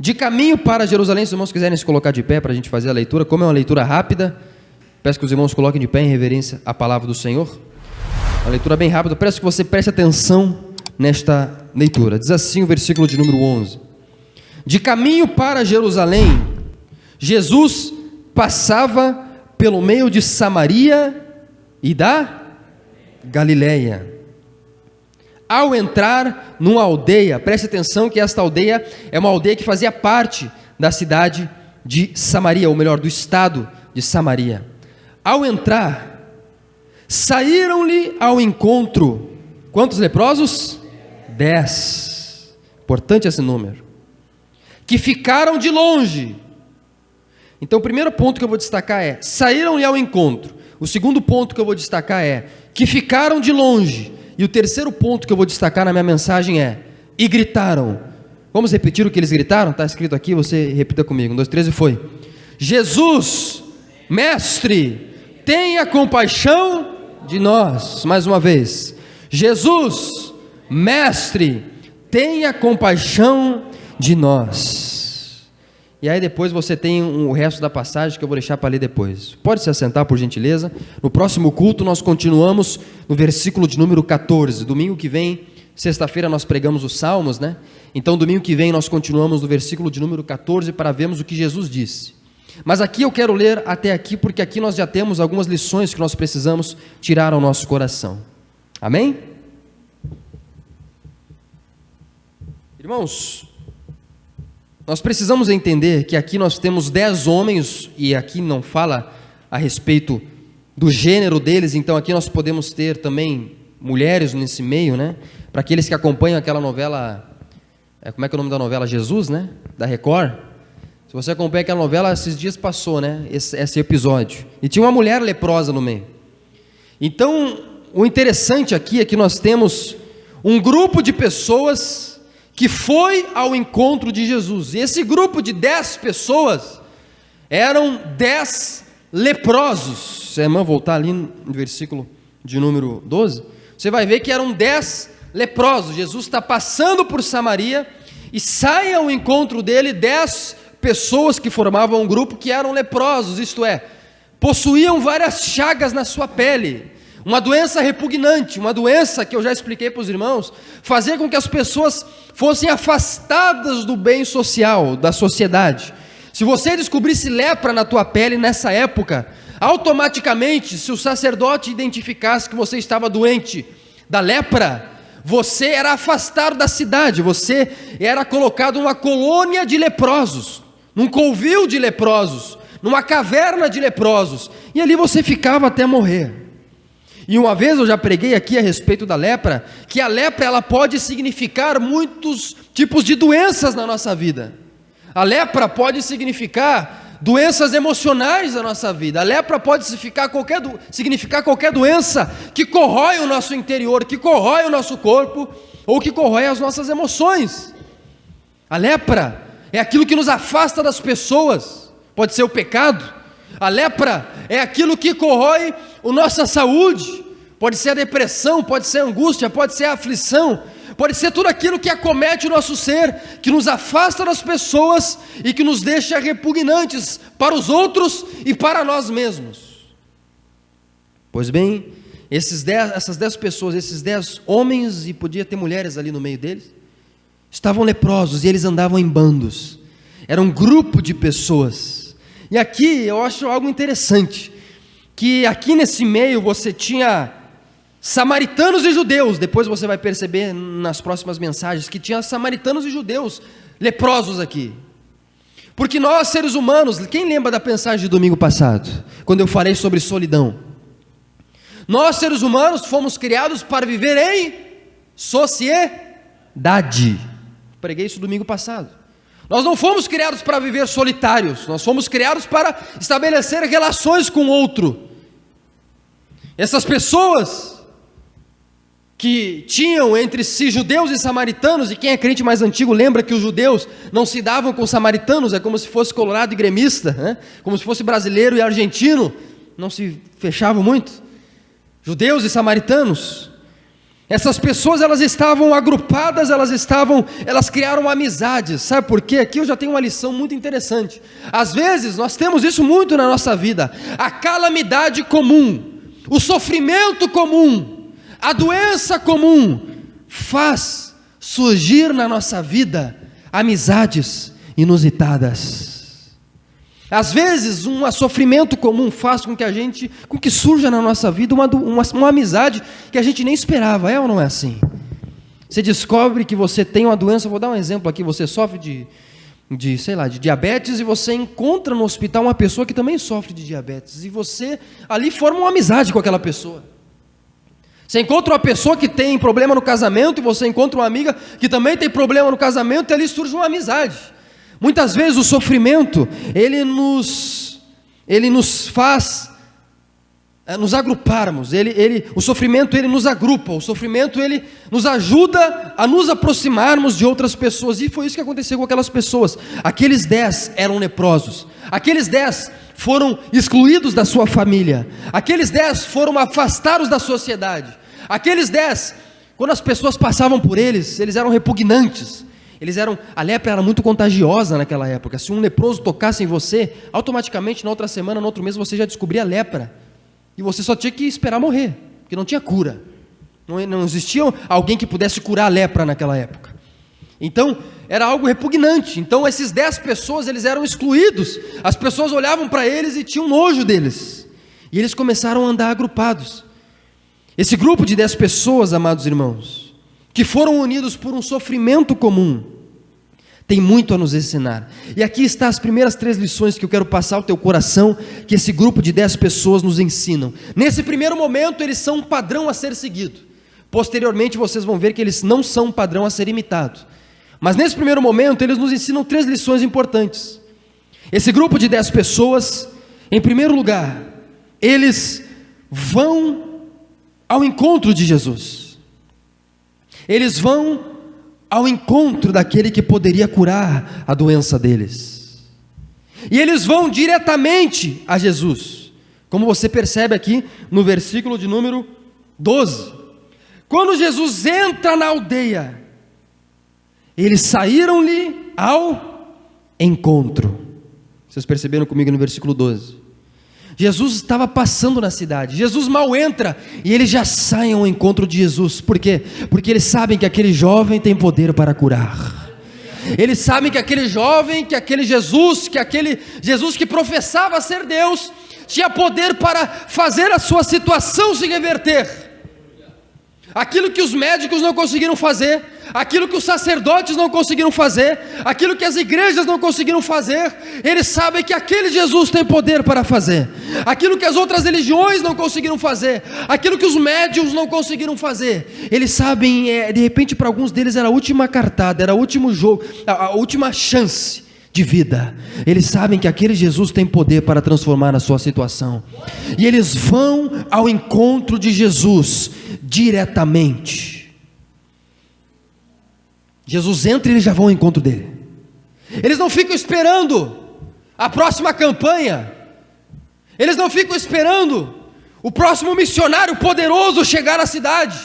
De caminho para Jerusalém, se os irmãos quiserem se colocar de pé para a gente fazer a leitura, como é uma leitura rápida, peço que os irmãos coloquem de pé em reverência à palavra do Senhor. Uma leitura bem rápida, peço que você preste atenção nesta leitura. Diz assim o versículo de número 11: De caminho para Jerusalém, Jesus passava pelo meio de Samaria e da Galileia. Ao entrar numa aldeia, preste atenção que esta aldeia é uma aldeia que fazia parte da cidade de Samaria, ou melhor, do estado de Samaria. Ao entrar, saíram-lhe ao encontro, quantos leprosos? 10, importante esse número, que ficaram de longe. Então o primeiro ponto que eu vou destacar é, saíram-lhe ao encontro. O segundo ponto que eu vou destacar é, que ficaram de longe. E o terceiro ponto que eu vou destacar na minha mensagem é, e gritaram. Vamos repetir o que eles gritaram? Está escrito aqui, você repita comigo. 1, 2, 3 e foi: Jesus, mestre, tenha compaixão de nós. Mais uma vez: Jesus, mestre, tenha compaixão de nós. E aí depois você tem o resto da passagem que eu vou deixar para ler depois. Pode se assentar, por gentileza. No próximo culto nós continuamos no versículo de número 14. Domingo que vem, sexta-feira, nós pregamos os Salmos, né? Então domingo que vem nós continuamos no versículo de número 14 para vermos o que Jesus disse. Mas aqui eu quero ler até aqui, porque aqui nós já temos algumas lições que nós precisamos tirar ao nosso coração. Amém? Irmãos, nós precisamos entender que aqui nós temos 10 homens, e aqui não fala a respeito do gênero deles, então aqui nós podemos ter também mulheres nesse meio, né? Para aqueles que acompanham aquela novela, como é que é o nome da novela? Jesus, né? Da Record. Se você acompanha aquela novela, esses dias passou, né? Esse episódio. E tinha uma mulher leprosa no meio. Então, o interessante aqui é que nós temos um grupo de pessoas que foi ao encontro de Jesus. E esse grupo de 10 pessoas eram 10 leprosos. Se a irmã voltar ali no versículo de número 12, você vai ver que eram 10 leprosos. Jesus está passando por Samaria e sai ao encontro dele 10 pessoas que formavam um grupo que eram leprosos, isto é, possuíam várias chagas na sua pele. Uma doença repugnante, uma doença que eu já expliquei para os irmãos, fazia com que as pessoas fossem afastadas do bem social, da sociedade. Se você descobrisse lepra na tua pele nessa época, automaticamente, se o sacerdote identificasse que você estava doente da lepra, você era afastado da cidade, você era colocado numa colônia de leprosos, num covil de leprosos, numa caverna de leprosos, e ali você ficava até morrer. E uma vez eu já preguei aqui a respeito da lepra, que a lepra ela pode significar muitos tipos de doenças na nossa vida. A lepra pode significar doenças emocionais da nossa vida. A lepra pode significar qualquer doença que corrói o nosso interior, que corrói o nosso corpo, ou que corrói as nossas emoções. A lepra é aquilo que nos afasta das pessoas, pode ser o pecado. A lepra é aquilo que corrói a nossa saúde, pode ser a depressão, pode ser a angústia, pode ser a aflição, pode ser tudo aquilo que acomete o nosso ser, que nos afasta das pessoas e que nos deixa repugnantes para os outros e para nós mesmos. Pois bem, essas 10 pessoas, esses 10 homens, e podia ter mulheres ali no meio deles, estavam leprosos e eles andavam em bandos, era um grupo de pessoas. E aqui eu acho algo interessante, que aqui nesse meio você tinha samaritanos e judeus. Depois você vai perceber nas próximas mensagens que tinha samaritanos e judeus leprosos aqui. Porque nós seres humanos, quem lembra da mensagem de domingo passado, quando eu falei sobre solidão? Nós seres humanos fomos criados para viver em sociedade. Preguei isso domingo passado. Nós não fomos criados para viver solitários, nós fomos criados para estabelecer relações com o outro. Essas pessoas que tinham entre si judeus e samaritanos, e quem é crente mais antigo lembra que os judeus não se davam com os samaritanos, é como se fosse colorado e gremista, né? Como se fosse brasileiro e argentino, não se fechavam muito. Judeus e samaritanos, Essas pessoas, elas estavam agrupadas, elas criaram amizades. Sabe por quê? Aqui eu já tenho uma lição muito interessante. Às vezes, nós temos isso muito na nossa vida. A calamidade comum, o sofrimento comum, a doença comum, faz surgir na nossa vida amizades inusitadas. Às vezes, um sofrimento comum faz com que surja na nossa vida uma amizade que a gente nem esperava, é ou não é assim? Você descobre que você tem uma doença, vou dar um exemplo aqui, você sofre de diabetes, e você encontra no hospital uma pessoa que também sofre de diabetes, e você ali forma uma amizade com aquela pessoa. Você encontra uma pessoa que tem problema no casamento, e você encontra uma amiga que também tem problema no casamento, e ali surge uma amizade. Muitas vezes o sofrimento, ele nos faz nos agruparmos, o sofrimento ele nos agrupa, o sofrimento ele nos ajuda a nos aproximarmos de outras pessoas, e foi isso que aconteceu com aquelas pessoas. Aqueles 10 eram leprosos, aqueles 10 foram excluídos da sua família, aqueles 10 foram afastados da sociedade, aqueles 10, quando as pessoas passavam por eles eram repugnantes. A lepra era muito contagiosa naquela época. Se um leproso tocasse em você, automaticamente na outra semana, no outro mês, você já descobria a lepra. E você só tinha que esperar morrer, porque não tinha cura. Não existia alguém que pudesse curar a lepra naquela época. Então, era algo repugnante. Então, esses 10 pessoas, eles eram excluídos. As pessoas olhavam para eles e tinham nojo deles. E eles começaram a andar agrupados. Esse grupo de 10 pessoas, amados irmãos, que foram unidos por um sofrimento comum, tem muito a nos ensinar. E aqui estão as primeiras 3 lições que eu quero passar ao teu coração, que esse grupo de 10 pessoas nos ensinam. Nesse primeiro momento, eles são um padrão a ser seguido. Posteriormente, vocês vão ver que eles não são um padrão a ser imitado. Mas nesse primeiro momento, eles nos ensinam 3 lições importantes. Esse grupo de 10 pessoas, em primeiro lugar, eles vão ao encontro de Jesus. Eles vão ao encontro daquele que poderia curar a doença deles. E eles vão diretamente a Jesus, como você percebe aqui no versículo de número 12. Quando Jesus entra na aldeia, eles saíram-lhe ao encontro. Vocês perceberam comigo no versículo 12? Jesus estava passando na cidade, Jesus mal entra e eles já saem ao encontro de Jesus. Por quê? Porque eles sabem que aquele jovem tem poder para curar. Eles sabem que aquele jovem, que aquele Jesus que professava ser Deus, tinha poder para fazer a sua situação se reverter. Aquilo que os médicos não conseguiram fazer, aquilo que os sacerdotes não conseguiram fazer, aquilo que as igrejas não conseguiram fazer, eles sabem que aquele Jesus tem poder para fazer. Aquilo que as outras religiões não conseguiram fazer, aquilo que os médiuns não conseguiram fazer, eles sabem, de repente para alguns deles era a última cartada, era o último jogo, a última chance de vida. Eles sabem que aquele Jesus tem poder para transformar a sua situação, e eles vão ao encontro de Jesus diretamente. Jesus entra e eles já vão ao encontro dele. Eles não ficam esperando a próxima campanha, eles não ficam esperando o próximo missionário poderoso chegar à cidade,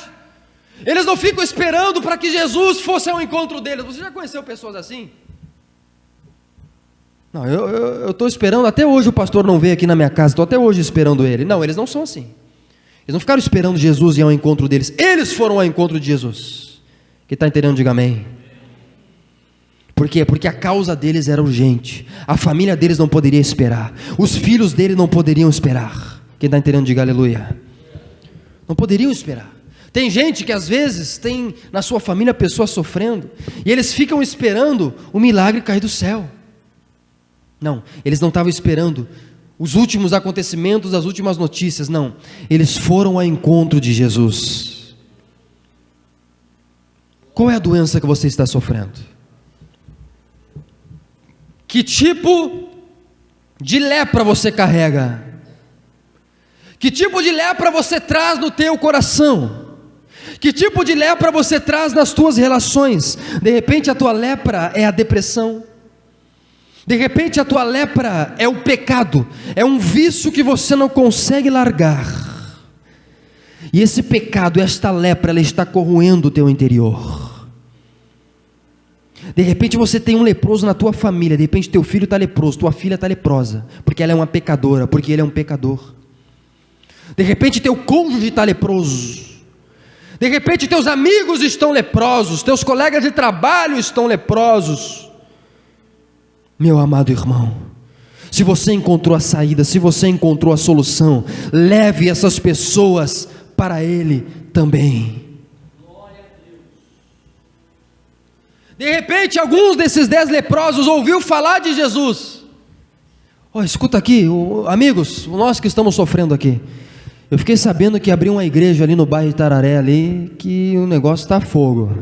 eles não ficam esperando para que Jesus fosse ao encontro deles. Você já conheceu pessoas assim? Não, eu estou esperando, até hoje o pastor não veio aqui na minha casa, estou até hoje esperando ele. Não, eles não são assim. Eles não ficaram esperando Jesus ir ao encontro deles, eles foram ao encontro de Jesus. Quem está entendendo, diga amém. Por quê? Porque a causa deles era urgente, a família deles não poderia esperar, os filhos deles não poderiam esperar. Quem está entendendo, diga aleluia. Não poderiam esperar. Tem gente que às vezes tem na sua família pessoas sofrendo, e eles ficam esperando o milagre cair do céu. Não, eles não estavam esperando os últimos acontecimentos, as últimas notícias, não. Eles foram ao encontro de Jesus. Qual é a doença que você está sofrendo? Que tipo de lepra você carrega? Que tipo de lepra você traz no teu coração? Que tipo de lepra você traz nas tuas relações? De repente a tua lepra é a depressão. De repente a tua lepra é o pecado, é um vício que você não consegue largar. E esse pecado, esta lepra, ela está corroendo o teu interior. De repente você tem um leproso na tua família, de repente teu filho está leproso, tua filha está leprosa, porque ela é uma pecadora, porque ele é um pecador. De repente teu cônjuge está leproso, de repente teus amigos estão leprosos, teus colegas de trabalho estão leprosos. Meu amado irmão, se você encontrou a saída, se você encontrou a solução, leve essas pessoas para Ele também. De repente alguns desses 10 leprosos ouviu falar de Jesus. Escuta aqui, amigos, nós que estamos sofrendo aqui, eu fiquei sabendo que abriu uma igreja ali no bairro de Tararé ali, que o negócio está fogo.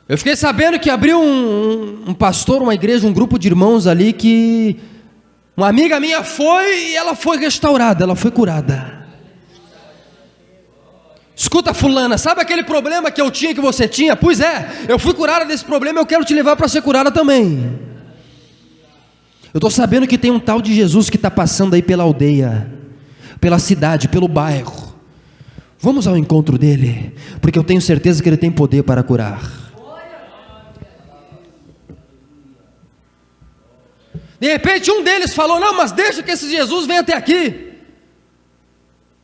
Eu fiquei sabendo que abriu um pastor, uma igreja, um grupo de irmãos ali, que uma amiga minha foi e ela foi restaurada, ela foi curada. Escuta fulana, sabe aquele problema que eu tinha, que você tinha? Pois é, eu fui curada desse problema, eu quero te levar para ser curada também. Eu estou sabendo que tem um tal de Jesus que está passando aí pela aldeia, pela cidade, pelo bairro. Vamos ao encontro dele, porque eu tenho certeza que ele tem poder para curar. De repente um deles falou: não, mas deixa que esse Jesus venha até aqui.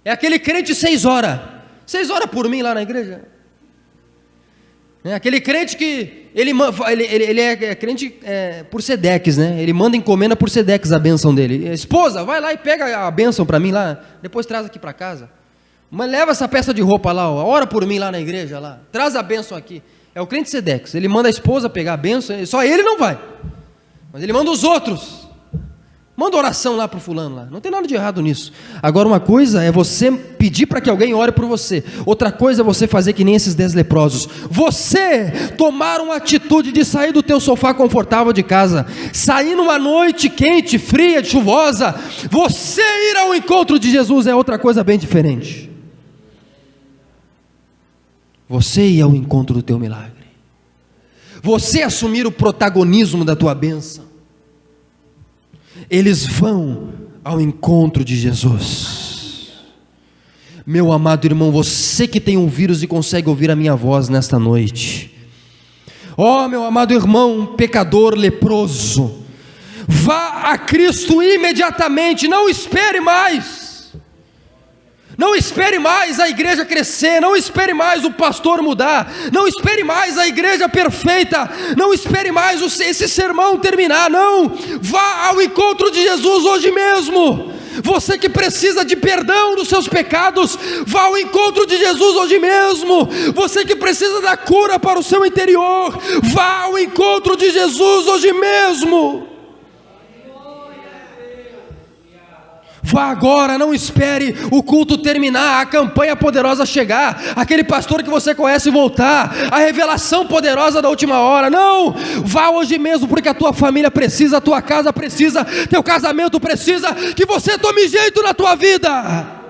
É aquele crente 6 horas. 6 horas por mim lá na igreja. É aquele crente que ele é crente por Sedex, né? Ele manda encomenda por Sedex a bênção dele. Esposa, vai lá e pega a bênção para mim lá, depois traz aqui para casa. Mas leva essa peça de roupa lá, ora por mim lá na igreja lá, traz a bênção aqui. É o crente Sedex, ele manda a esposa pegar a bênção, só ele não vai, mas ele manda os outros. Manda oração lá para o fulano lá, não tem nada de errado nisso. Agora uma coisa é você pedir para que alguém ore por você, outra coisa é você fazer que nem esses 10 leprosos, você tomar uma atitude de sair do teu sofá confortável de casa, sair numa noite quente, fria, chuvosa, você ir ao encontro de Jesus é outra coisa bem diferente. Você ir ao encontro do teu milagre, você assumir o protagonismo da tua bênção. Eles vão ao encontro de Jesus. Meu amado irmão, você que tem um vírus e consegue ouvir a minha voz nesta noite, meu amado irmão, pecador leproso, vá a Cristo imediatamente, não espere mais. Não espere mais a igreja crescer, não espere mais o pastor mudar, não espere mais a igreja perfeita, não espere mais esse sermão terminar, não, vá ao encontro de Jesus hoje mesmo. Você que precisa de perdão dos seus pecados, vá ao encontro de Jesus hoje mesmo. Você que precisa da cura para o seu interior, vá ao encontro de Jesus hoje mesmo. Vá agora, não espere o culto terminar, a campanha poderosa chegar, aquele pastor que você conhece voltar, a revelação poderosa da última hora. Não, vá hoje mesmo, porque a tua família precisa, a tua casa precisa, teu casamento precisa, que você tome jeito na tua vida.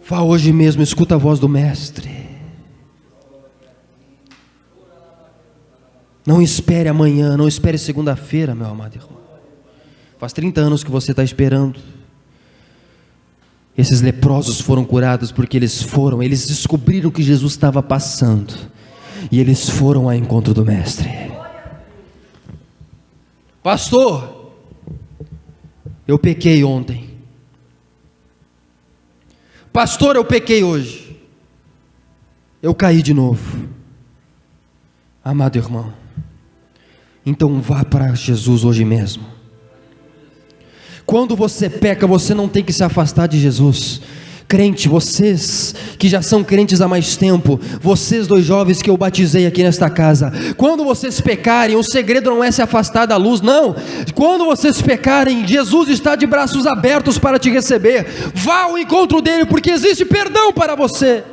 Vá hoje mesmo, escuta a voz do Mestre. Não espere amanhã, não espere segunda-feira, meu amado irmão. Faz 30 anos que você está esperando. Esses leprosos foram curados porque eles descobriram que Jesus estava passando, e eles foram ao encontro do Mestre. Pastor, eu pequei ontem. Pastor, eu pequei hoje. Eu caí de novo. Amado irmão, então vá para Jesus hoje mesmo. Quando você peca, você não tem que se afastar de Jesus. Crente, vocês que já são crentes há mais tempo, vocês 2 jovens que eu batizei aqui nesta casa, quando vocês pecarem, o segredo não é se afastar da luz, não. Quando vocês pecarem, Jesus está de braços abertos para te receber. Vá ao encontro dele, porque existe perdão para você.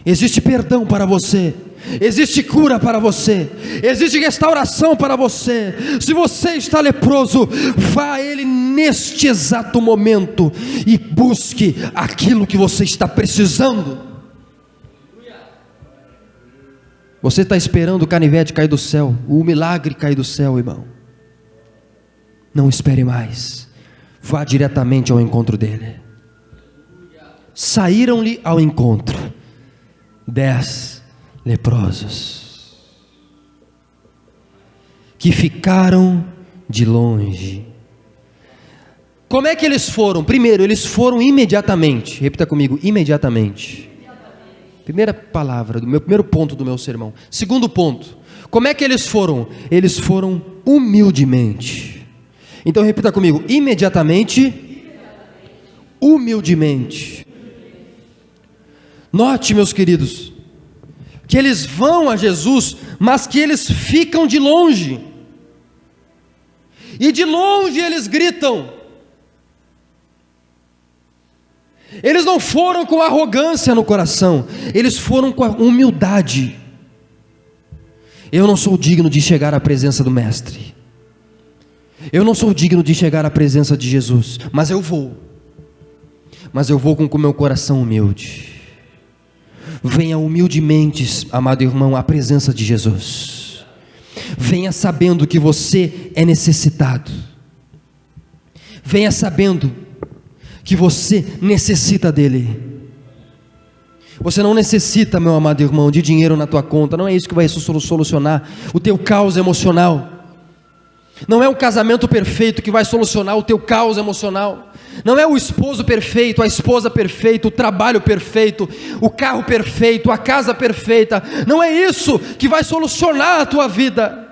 Existe perdão para você, existe cura para você, existe restauração para você. Se você está leproso, vá a Ele neste exato momento e busque aquilo que você está precisando. Você está esperando o canivete cair do céu, o milagre cair do céu, irmão. Não espere mais. Vá diretamente ao encontro dele. Saíram-lhe ao encontro 10 leprosos, que ficaram de longe. Como é que eles foram? Primeiro, eles foram imediatamente. Repita comigo, imediatamente. Primeira palavra, do meu primeiro ponto do meu sermão. Segundo ponto, como é que eles foram? Eles foram humildemente. Então repita comigo, imediatamente, humildemente. Note, meus queridos, que eles vão a Jesus, mas que eles ficam de longe. E de longe eles gritam. Eles não foram com arrogância no coração, eles foram com a humildade. Eu não sou digno de chegar à presença do Mestre. Eu não sou digno de chegar à presença de Jesus, mas eu vou. Mas eu vou com o meu coração humilde. Venha humildemente, amado irmão, à presença de Jesus. Venha sabendo que você é necessitado. Venha sabendo que você necessita dele. Você não necessita, meu amado irmão, de dinheiro na tua conta. Não é isso que vai solucionar o teu caos emocional. Não é o casamento perfeito que vai solucionar o teu caos emocional. Não é o esposo perfeito, a esposa perfeita, o trabalho perfeito, o carro perfeito, a casa perfeita. Não é isso que vai solucionar a tua vida.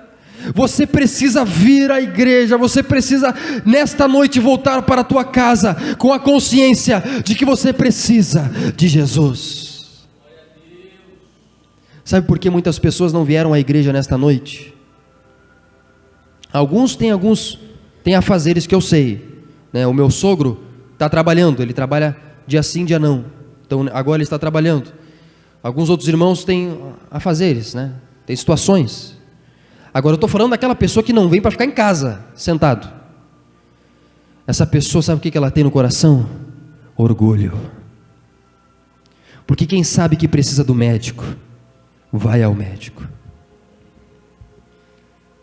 Você precisa vir à igreja, você precisa nesta noite voltar para a tua casa com a consciência de que você precisa de Jesus. Sabe por que muitas pessoas não vieram à igreja nesta noite? Alguns têm afazeres que eu sei, né? O meu sogro está trabalhando, ele trabalha dia sim, dia não, então agora ele está trabalhando. Alguns outros irmãos têm afazeres, né? Tem situações. Agora eu estou falando daquela pessoa que não vem para ficar em casa, sentado. Essa pessoa, sabe o que ela tem no coração? Orgulho. Porque quem sabe que precisa do médico, vai ao médico.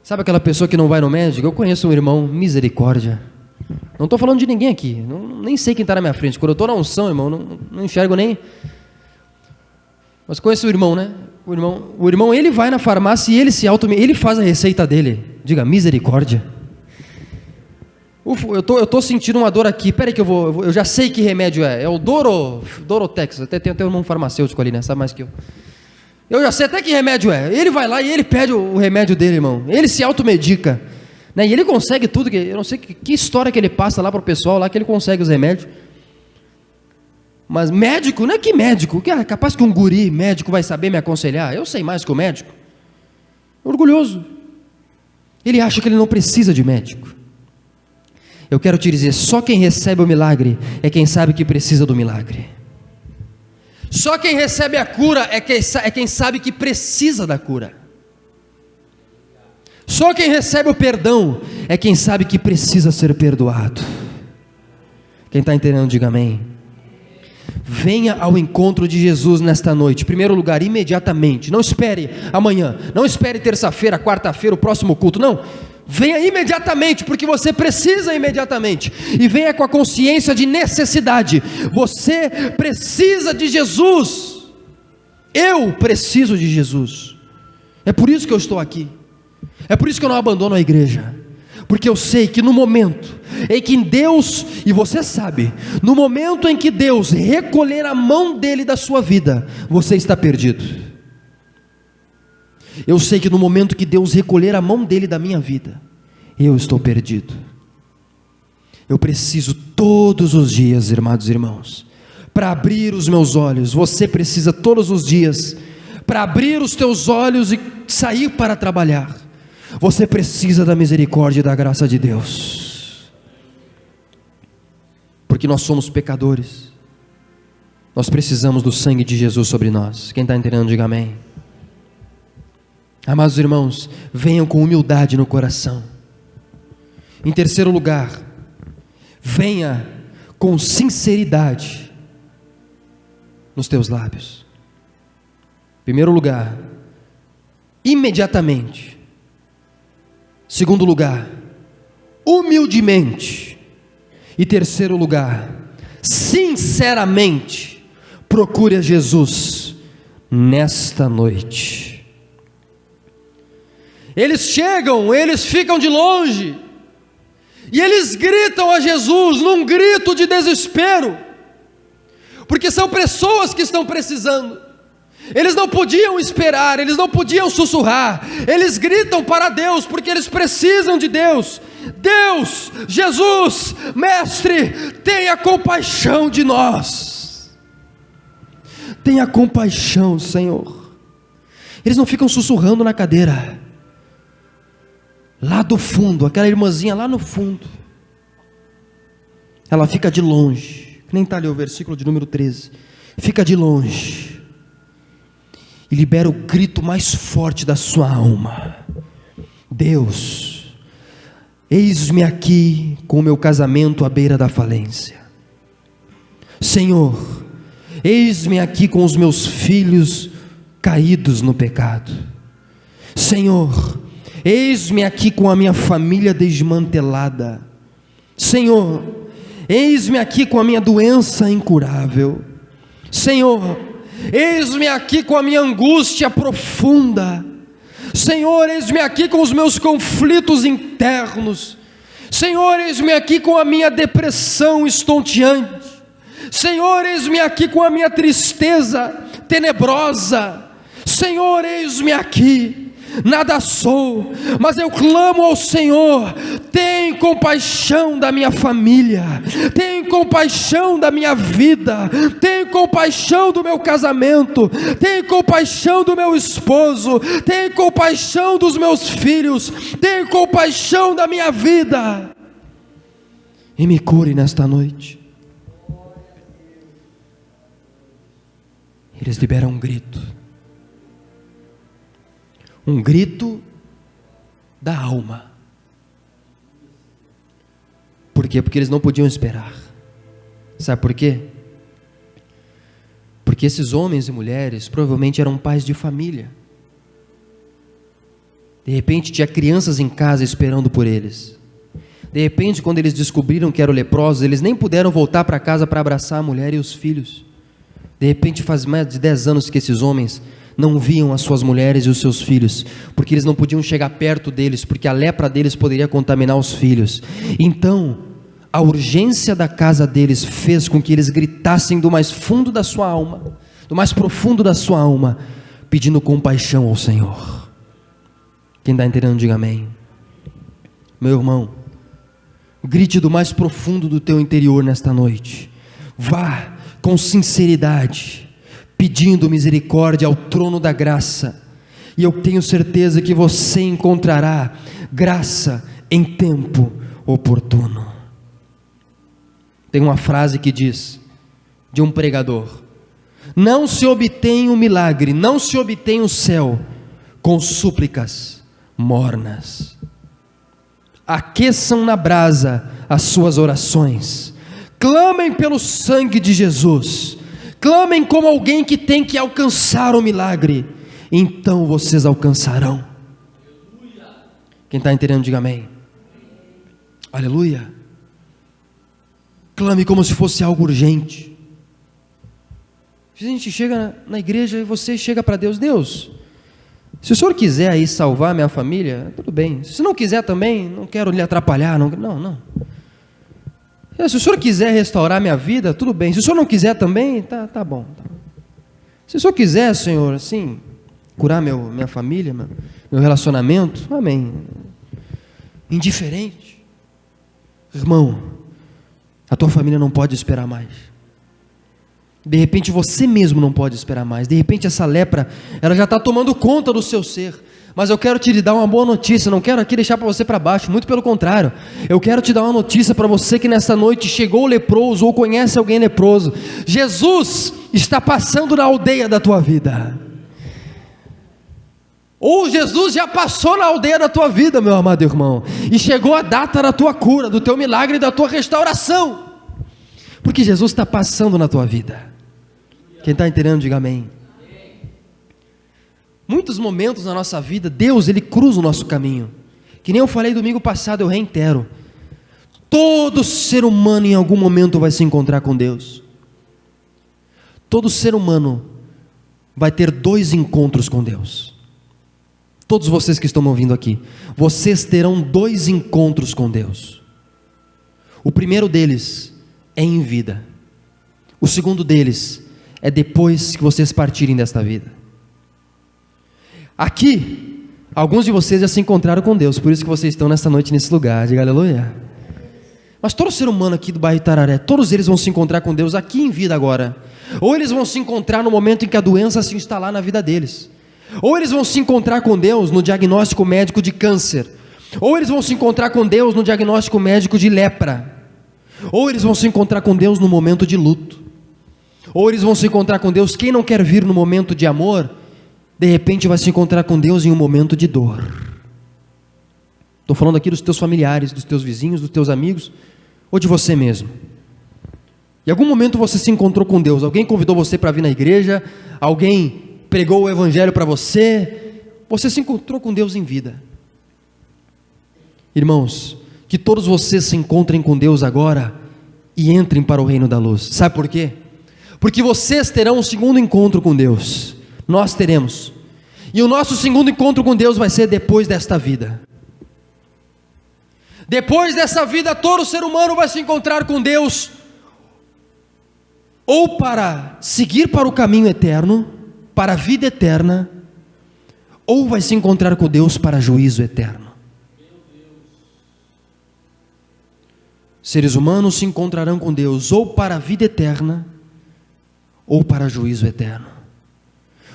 Sabe aquela pessoa que não vai no médico? Eu conheço um irmão, misericórdia. Não estou falando de ninguém aqui, nem sei quem está na minha frente. Quando eu estou na unção, irmão, não enxergo nem. Mas conheço o irmão, né? O irmão, ele vai na farmácia e ele faz a receita dele. Diga, misericórdia. Eu estou sentindo uma dor aqui. Peraí que eu já sei que remédio é. É o Dorotex. Até tem um irmão farmacêutico ali, né? Sabe mais que eu. Eu já sei até que remédio é. Ele vai lá e ele pede o remédio dele, irmão. Ele se automedica, né? E ele consegue tudo. Eu não sei que história que ele passa lá para o pessoal lá que ele consegue os remédios. Mas médico, não é que médico, que é capaz que um guri médico vai saber me aconselhar. Eu sei mais que o médico. Orgulhoso. Ele acha que ele não precisa de médico. Eu quero te dizer, só quem recebe o milagre é quem sabe que precisa do milagre. Só quem recebe a cura é quem sabe que precisa da cura. Só quem recebe o perdão é quem sabe que precisa ser perdoado. Quem está entendendo, diga amém. Venha ao encontro de Jesus nesta noite. Em primeiro lugar, imediatamente. Não espere amanhã, não espere terça-feira, quarta-feira, o próximo culto. Não, venha imediatamente, porque você precisa imediatamente. E venha com a consciência de necessidade. Você precisa de Jesus. Eu preciso de Jesus. É por isso que eu estou aqui. É por isso que eu não abandono a igreja. Porque eu sei que no momento em que Deus, e você sabe, no momento em que Deus recolher a mão dele da sua vida, você está perdido. Eu sei que no momento que Deus recolher a mão dele da minha vida, eu estou perdido. Eu preciso todos os dias, amados irmãos, para abrir os meus olhos. Você precisa todos os dias para abrir os teus olhos e sair para trabalhar. Você precisa da misericórdia e da graça de Deus, porque nós somos pecadores. Nós precisamos do sangue de Jesus sobre nós. Quem está entendendo, diga amém. Amados irmãos, venham com humildade no coração. Em terceiro lugar, venha com sinceridade nos teus lábios. Em primeiro lugar, imediatamente. Segundo lugar, humildemente. E terceiro lugar, sinceramente, procure a Jesus nesta noite. Eles chegam, eles ficam de longe, e eles gritam a Jesus num grito de desespero, porque são pessoas que estão precisando. Eles não podiam esperar, eles não podiam sussurrar, eles gritam para Deus, porque eles precisam de Deus. Deus, Jesus, Mestre, tenha compaixão de nós. Tenha compaixão, Senhor. Eles não ficam sussurrando na cadeira, lá do fundo, aquela irmãzinha lá no fundo, ela fica de longe, nem está ali o versículo de número 13, fica de longe, e libera o grito mais forte da sua alma: Deus, eis-me aqui com o meu casamento à beira da falência. Senhor, eis-me aqui com os meus filhos caídos no pecado. Senhor, eis-me aqui com a minha família desmantelada. Senhor, eis-me aqui com a minha doença incurável. Senhor, eis-me aqui com a minha angústia profunda. Senhor, eis-me aqui com os meus conflitos internos. Senhor, eis-me aqui com a minha depressão estonteante. Senhor, eis-me aqui com a minha tristeza tenebrosa. Senhor, eis-me aqui, nada sou, mas eu clamo ao Senhor: tem compaixão da minha família, tem compaixão da minha vida, tem compaixão do meu casamento, tem compaixão do meu esposo, tem compaixão dos meus filhos, tem compaixão da minha vida, e me cure nesta noite. Eles liberam um grito da alma. Por quê? Porque eles não podiam esperar. Sabe por quê? Porque esses homens e mulheres provavelmente eram pais de família. De repente tinha crianças em casa esperando por eles. De repente, quando eles descobriram que eram leprosos, eles nem puderam voltar para casa para abraçar a mulher e os filhos. De repente faz mais de 10 anos que esses homens não viam as suas mulheres e os seus filhos, porque eles não podiam chegar perto deles, porque a lepra deles poderia contaminar os filhos. Então, a urgência da casa deles fez com que eles gritassem do mais fundo da sua alma, do mais profundo da sua alma, pedindo compaixão ao Senhor. Quem está entendendo, diga amém. Meu irmão, grite do mais profundo do teu interior nesta noite. Vá com sinceridade, pedindo misericórdia ao trono da graça, e eu tenho certeza que você encontrará graça em tempo oportuno. Tem uma frase que diz, de um pregador: não se obtém o milagre, não se obtém o céu com súplicas mornas. Aqueçam na brasa as suas orações, clamem pelo sangue de Jesus, clamem como alguém que tem que alcançar o milagre, então vocês alcançarão. Quem está entendendo, diga amém. Aleluia. Clame como se fosse algo urgente. A gente chega na igreja e você chega para Deus: Deus, se o Senhor quiser aí salvar minha família, tudo bem. Se não quiser também, não quero lhe atrapalhar, não. Se o Senhor quiser restaurar minha vida, tudo bem. Se o Senhor não quiser também, tá bom. Se o Senhor quiser, Senhor, assim, curar minha família, meu relacionamento, amém. Indiferente. Irmão, a tua família não pode esperar mais. De repente você mesmo não pode esperar mais. De repente essa lepra, ela já está tomando conta do seu ser. Mas eu quero te dar uma boa notícia, não quero aqui deixar para você para baixo, muito pelo contrário, eu quero te dar uma notícia para você que nessa noite chegou leproso ou conhece alguém leproso. Jesus está passando na aldeia da tua vida, ou Jesus já passou na aldeia da tua vida, meu amado irmão, e chegou a data da tua cura, do teu milagre e da tua restauração, porque Jesus está passando na tua vida. Quem está entendendo, diga amém. Muitos momentos na nossa vida, Deus, Ele cruza o nosso caminho. Que nem eu falei domingo passado, eu reitero. Todo ser humano em algum momento vai se encontrar com Deus. Todo ser humano vai ter 2 encontros com Deus. Todos vocês que estão me ouvindo aqui, vocês terão 2 encontros com Deus. O primeiro deles é em vida. O segundo deles é depois que vocês partirem desta vida. Aqui, alguns de vocês já se encontraram com Deus, por isso que vocês estão nessa noite nesse lugar, diga aleluia. Mas todo ser humano aqui do bairro Itararé, todos eles vão se encontrar com Deus aqui em vida agora. Ou eles vão se encontrar no momento em que a doença se instalar na vida deles. Ou eles vão se encontrar com Deus no diagnóstico médico de câncer. Ou eles vão se encontrar com Deus no diagnóstico médico de lepra. Ou eles vão se encontrar com Deus no momento de luto. Ou eles vão se encontrar com Deus, quem não quer vir no momento de amor, de repente vai se encontrar com Deus em um momento de dor. Estou falando aqui dos teus familiares, dos teus vizinhos, dos teus amigos, ou de você mesmo. Em algum momento você se encontrou com Deus, alguém convidou você para vir na igreja, alguém pregou o evangelho para você, você se encontrou com Deus em vida. Irmãos, que todos vocês se encontrem com Deus agora e entrem para o reino da luz. Sabe por quê? Porque vocês terão um segundo encontro com Deus. Nós teremos. E o nosso segundo encontro com Deus vai ser depois desta vida. Depois dessa vida, todo ser humano vai se encontrar com Deus, ou para seguir para o caminho eterno, para a vida eterna, ou vai se encontrar com Deus para juízo eterno. Seres humanos se encontrarão com Deus ou para a vida eterna, ou para juízo eterno.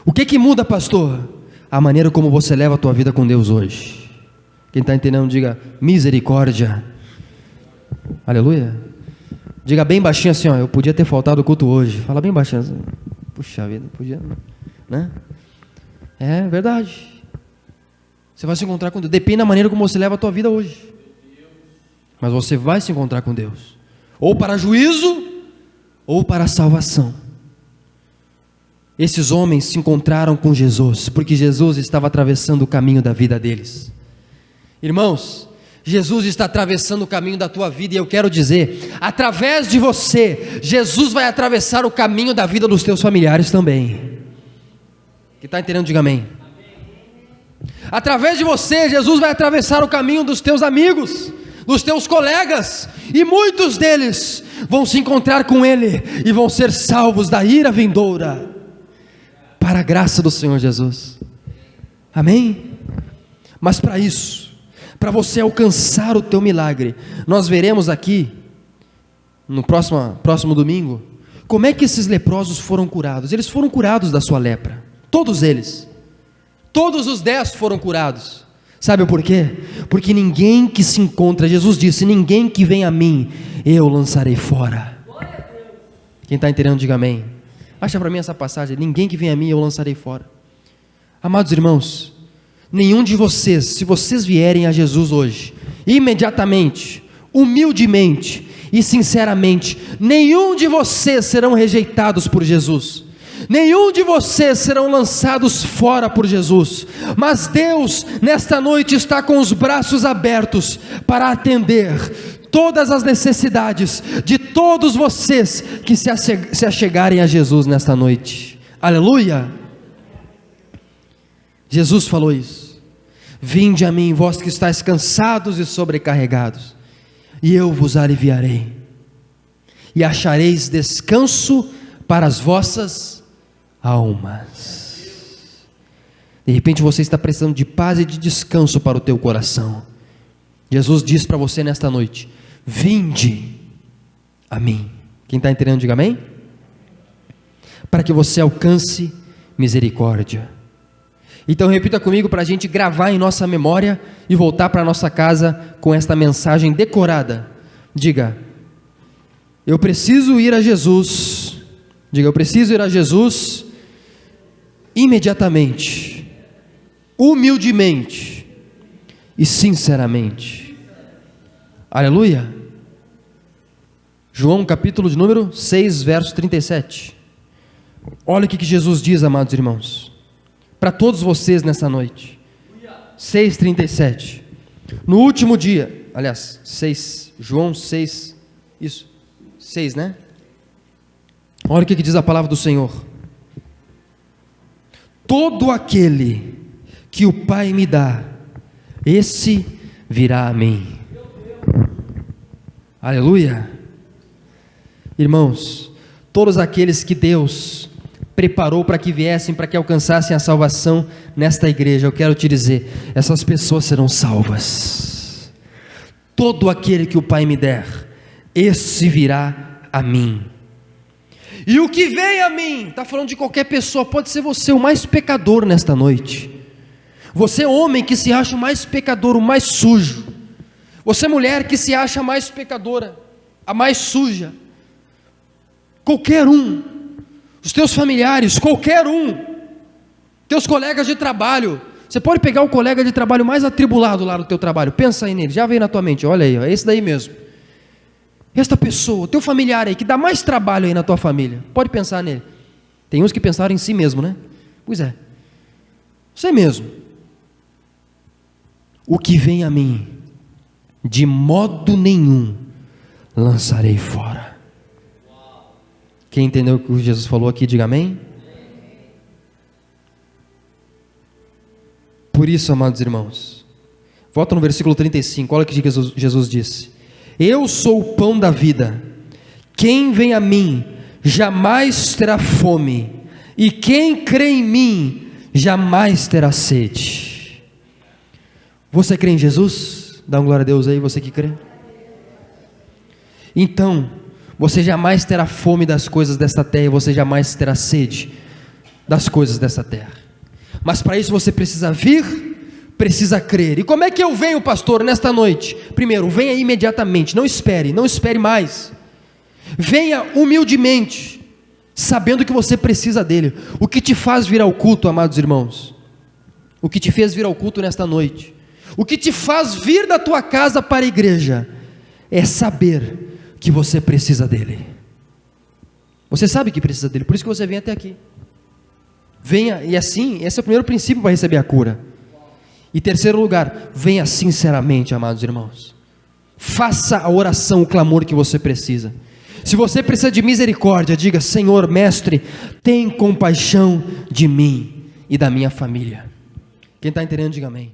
O que muda, pastor? A maneira como você leva a tua vida com Deus hoje. Quem está entendendo, diga misericórdia. Aleluia. Diga bem baixinho assim, ó, eu podia ter faltado o culto hoje. Fala bem baixinho assim. Puxa vida, podia, né? É verdade. Você vai se encontrar com Deus. Depende da maneira como você leva a tua vida hoje. Mas você vai se encontrar com Deus. Ou para juízo, ou para salvação. Esses homens se encontraram com Jesus, porque Jesus estava atravessando o caminho da vida deles. Irmãos, Jesus está atravessando o caminho da tua vida, e eu quero dizer, através de você, Jesus vai atravessar o caminho da vida dos teus familiares também. Quem está entendendo, diga amém. Através de você, Jesus vai atravessar o caminho dos teus amigos, dos teus colegas, e muitos deles vão se encontrar com Ele, e vão ser salvos da ira vindoura, para a graça do Senhor Jesus. Amém? Mas para isso, para você alcançar o teu milagre, nós veremos aqui, no próximo domingo, como é que esses leprosos foram curados. Eles foram curados da sua lepra, todos eles, todos os 10 foram curados. Sabe por quê? Porque ninguém que se encontra, Jesus disse, ninguém que vem a mim, eu lançarei fora. Quem está entendendo, diga amém. Acha para mim essa passagem, ninguém que vem a mim, eu lançarei fora. Amados irmãos, nenhum de vocês, se vocês vierem a Jesus hoje, imediatamente, humildemente e sinceramente, nenhum de vocês serão rejeitados por Jesus. Nenhum de vocês serão lançados fora por Jesus, mas Deus nesta noite está com os braços abertos para atender todas as necessidades de todos vocês que se achegarem a Jesus nesta noite. Aleluia! Jesus falou isso: vinde a mim, vós que estáis cansados e sobrecarregados, e eu vos aliviarei, e achareis descanso para as vossas almas. De repente você está precisando de paz e de descanso para o teu coração. Jesus diz para você nesta noite: vinde a mim. Quem está entendendo, diga amém. Para que você alcance misericórdia. Então repita comigo para a gente gravar em nossa memória e voltar para a nossa casa com esta mensagem decorada. Diga: eu preciso ir a Jesus. Diga: eu preciso ir a Jesus imediatamente, humildemente e sinceramente. Aleluia. João capítulo de número 6, verso 37. Olha o que Jesus diz, amados irmãos. para todos vocês nessa noite. 6:37. No último dia, aliás, 6, João 6, isso, 6, né? Olha o que diz a palavra do Senhor. Todo aquele que o Pai me dá, esse virá a mim. Aleluia. Irmãos, todos aqueles que Deus preparou para que viessem, para que alcançassem a salvação nesta igreja, eu quero te dizer, essas pessoas serão salvas. Todo aquele que o Pai me der, esse virá a mim. E o que vem a mim, está falando de qualquer pessoa, pode ser você o mais pecador nesta noite, você homem que se acha o mais pecador, o mais sujo, você mulher que se acha a mais pecadora, a mais suja, qualquer um, os teus familiares, qualquer um, teus colegas de trabalho, você pode pegar o colega de trabalho mais atribulado lá no teu trabalho, pensa aí nele, já veio na tua mente, olha aí, é esse daí mesmo, esta pessoa, teu familiar aí, que dá mais trabalho aí na tua família, pode pensar nele. Tem uns que pensaram em si mesmo, né? Pois é, você mesmo. O que vem a mim, de modo nenhum lançarei fora. Quem entendeu o que Jesus falou aqui, diga amém. Por isso, amados irmãos, volta no versículo 35, olha o que Jesus disse: eu sou o pão da vida, quem vem a mim jamais terá fome, e quem crê em mim jamais terá sede. Você crê em Jesus? Dá uma glória a Deus aí, você que crê. Então, você jamais terá fome das coisas desta terra, e você jamais terá sede das coisas desta terra. Mas para isso você precisa vir, precisa crer. E como é que eu venho, pastor, nesta noite? Primeiro, venha imediatamente, não espere mais. Venha humildemente, sabendo que você precisa dele. O que te faz vir ao culto, amados irmãos? O que te fez vir ao culto nesta noite? O que te faz vir da tua casa para a igreja? É saber que você precisa dele. Você sabe que precisa dele, por isso que você vem até aqui. Venha, e assim, esse é o primeiro princípio para receber a cura. E terceiro lugar, venha sinceramente, amados irmãos. Faça a oração, o clamor que você precisa. Se você precisa de misericórdia, diga: Senhor, mestre, tem compaixão de mim e da minha família. Quem está entendendo, diga amém.